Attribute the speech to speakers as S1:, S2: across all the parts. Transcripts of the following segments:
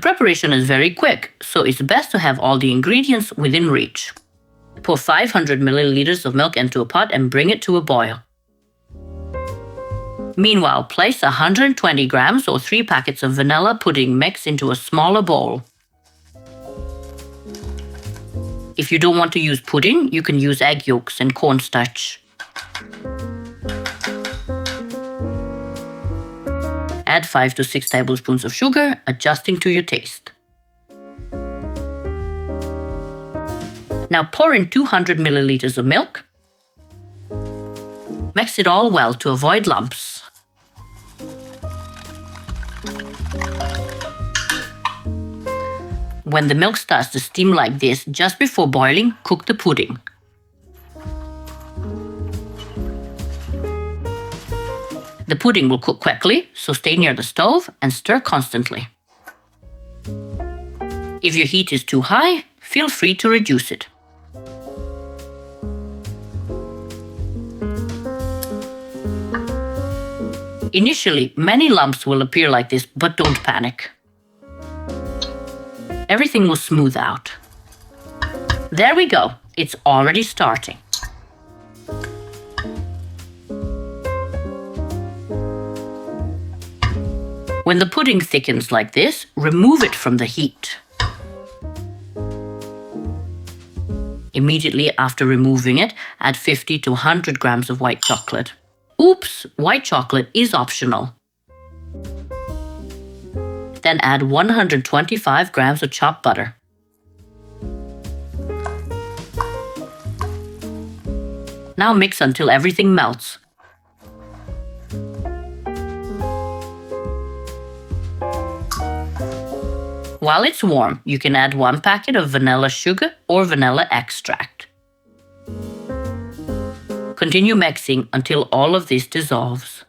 S1: preparation is very quick, so it's best to have all the ingredients within reach. Pour 500 milliliters of milk into a pot and bring it to a boil. Meanwhile, place 120 grams or 3 packets of vanilla pudding mix into a smaller bowl. If you don't want to use pudding, you can use egg yolks and cornstarch. Add 5 to 6 tablespoons of sugar, adjusting to your taste. Now pour in 200 milliliters of milk. Mix it all well to avoid lumps. When the milk starts to steam like this, just before boiling, cook the pudding. The pudding will cook quickly, so stay near the stove and stir constantly. If your heat is too high, feel free to reduce it. Initially, many lumps will appear like this, but don't panic. Everything will smooth out. There we go, it's already starting. When the pudding thickens like this, remove it from the heat. Immediately after removing it, add 50 to 100 grams of white chocolate. Oops, white chocolate is optional. Then add 125 grams of chopped butter. Now mix until everything melts. While it's warm, you can add 1 packet of vanilla sugar or vanilla extract. Continue mixing until all of this dissolves.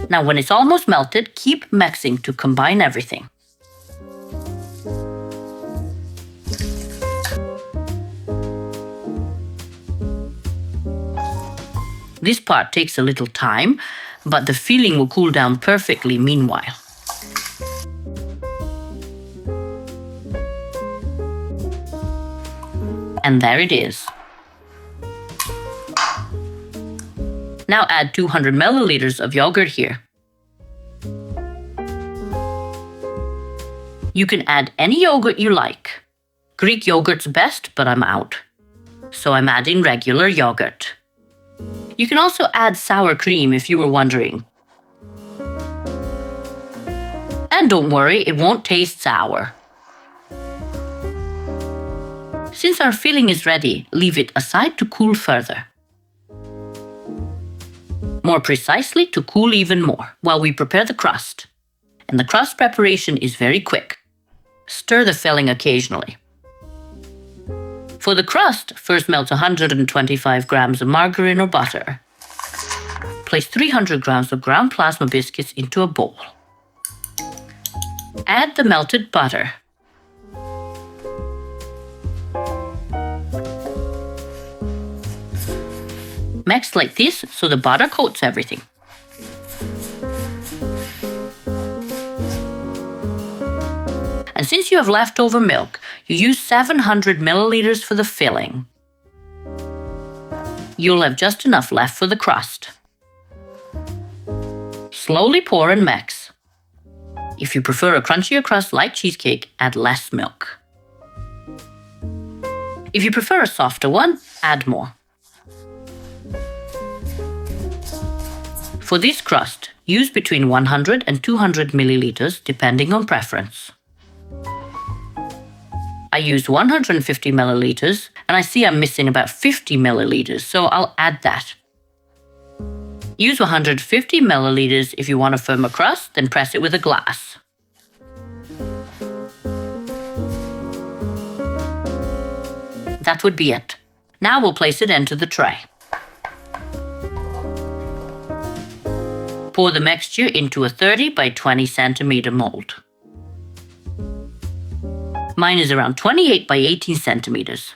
S1: Now when it's almost melted, keep mixing to combine everything. This part takes a little time, but the filling will cool down perfectly meanwhile. And there it is. Now add 200 milliliters of yogurt here. You can add any yogurt you like. Greek yogurt's best, but I'm out. So I'm adding regular yogurt. You can also add sour cream if you were wondering. And don't worry, it won't taste sour. Since our filling is ready, leave it aside to cool further. More precisely, to cool even more, while we prepare the crust. And the crust preparation is very quick. Stir the filling occasionally. For the crust, first melt 125 grams of margarine or butter. Place 300 grams of ground plasma biscuits into a bowl. Add the melted butter. Mix like this so the butter coats everything. And since you have leftover milk, you use 700 milliliters for the filling. You'll have just enough left for the crust. Slowly pour and mix. If you prefer a crunchier crust like cheesecake, add less milk. If you prefer a softer one, add more. For this crust, use between 100 and 200 milliliters depending on preference. I used 150 milliliters and I see I'm missing about 50 milliliters, so I'll add that. Use 150 milliliters if you want a firmer crust, then press it with a glass. That would be it. Now we'll place it into the tray. Pour the mixture into a 30 by 20 centimeter mold. Mine is around 28 by 18 centimeters.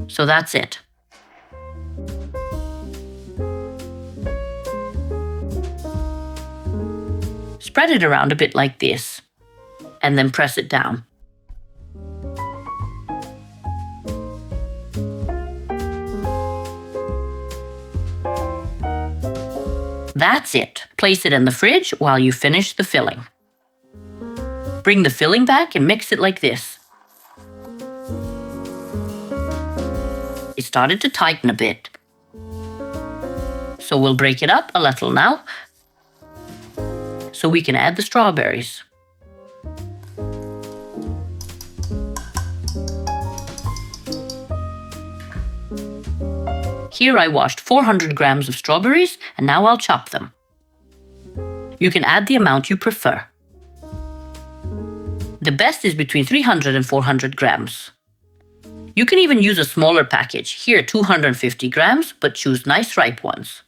S1: So that's it. Spread it around a bit like this, and then press it down. That's it. Place it in the fridge while you finish the filling. Bring the filling back and mix it like this. It started to tighten a bit. So we'll break it up a little now, so we can add the strawberries. Here I washed 400 grams of strawberries, and now I'll chop them. You can add the amount you prefer. The best is between 300 and 400 grams. You can even use a smaller package, here 250 grams, but choose nice ripe ones.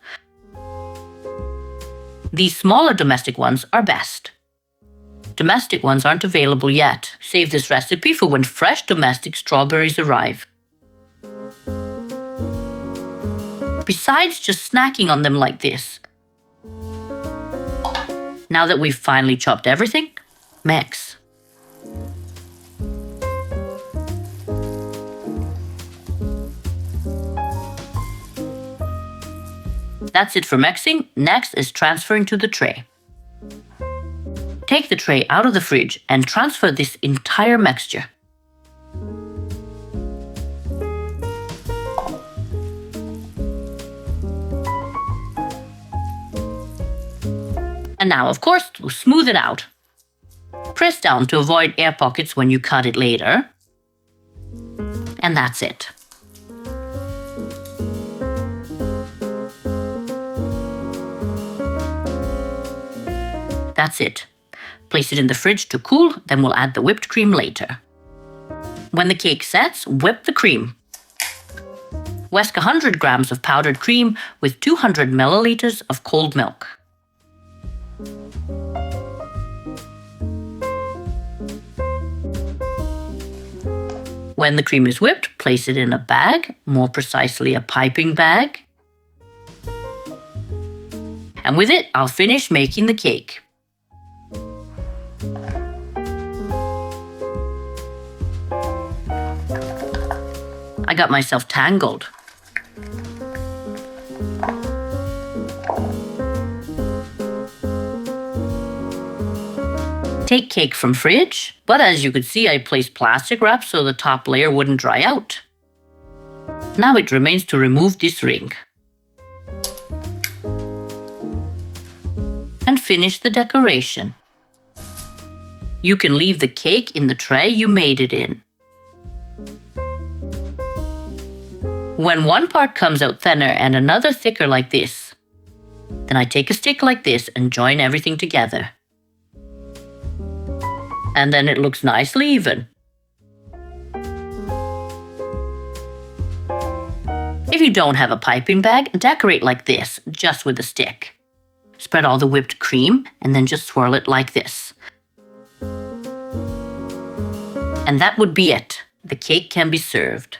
S1: These smaller domestic ones are best. Domestic ones aren't available yet. Save this recipe for when fresh domestic strawberries arrive. Besides just snacking on them like this. Now that we've finally chopped everything, mix. That's it for mixing. Next is transferring to the tray. Take the tray out of the fridge and transfer this entire mixture. And now, of course, to smooth it out. Press down to avoid air pockets when you cut it later. And that's it. That's it. Place it in the fridge to cool, then we'll add the whipped cream later. When the cake sets, whip the cream. Whisk 100 grams of powdered cream with 200 milliliters of cold milk. When the cream is whipped, place it in a bag, more precisely a piping bag. And with it, I'll finish making the cake. I got myself tangled. Take cake from fridge, but as you could see, I placed plastic wrap so the top layer wouldn't dry out. Now it remains to remove this ring. And finish the decoration. You can leave the cake in the tray you made it in. When one part comes out thinner and another thicker like this, then I take a stick like this and join everything together. And then it looks nicely even. If you don't have a piping bag, decorate like this, just with a stick. Spread all the whipped cream and then just swirl it like this. And that would be it. The cake can be served.